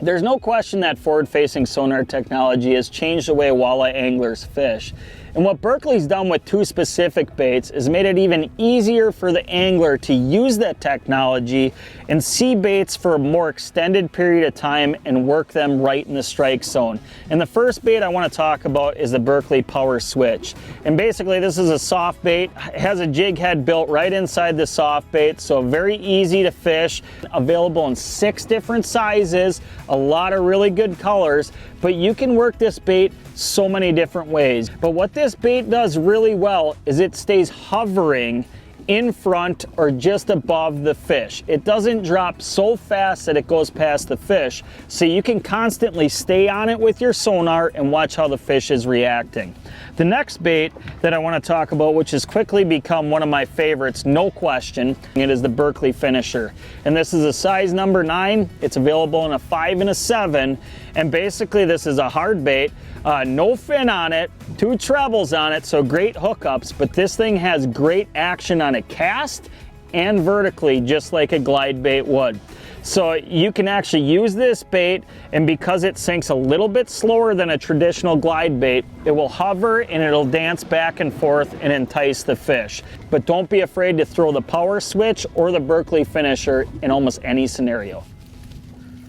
There's no question that forward-facing sonar technology has changed the way walleye anglers fish. And what Berkley's done with two specific baits is made it even easier for the angler to use that technology and see baits for a more extended period of time and work them right in the strike zone. And the first bait I want to talk about is the Berkley Power Switch. And basically this is a soft bait. It has a jig head built right inside the soft bait, so very easy to fish. Available in 6 different sizes, a lot of really good colors, but you can work this bait so many different ways. But what this bait does really well is it stays hovering in front or just above the fish. It doesn't drop so fast that it goes past the fish, so you can constantly stay on it with your sonar and watch how the fish is reacting. The next bait that I want to talk about, which has quickly become one of my favorites, no question, it is the Berkley Finisher. And this is a size number 9. It's available in a 5 and a 7. And basically this is a hard bait, no fin on it, 2 trebles on it, so great hookups, but this thing has great action on a cast and vertically, just like a glide bait would. So you can actually use this bait, and because it sinks a little bit slower than a traditional glide bait, it will hover and it'll dance back and forth and entice the fish. But don't be afraid to throw the Power Switch or the Berkley Finisher in almost any scenario.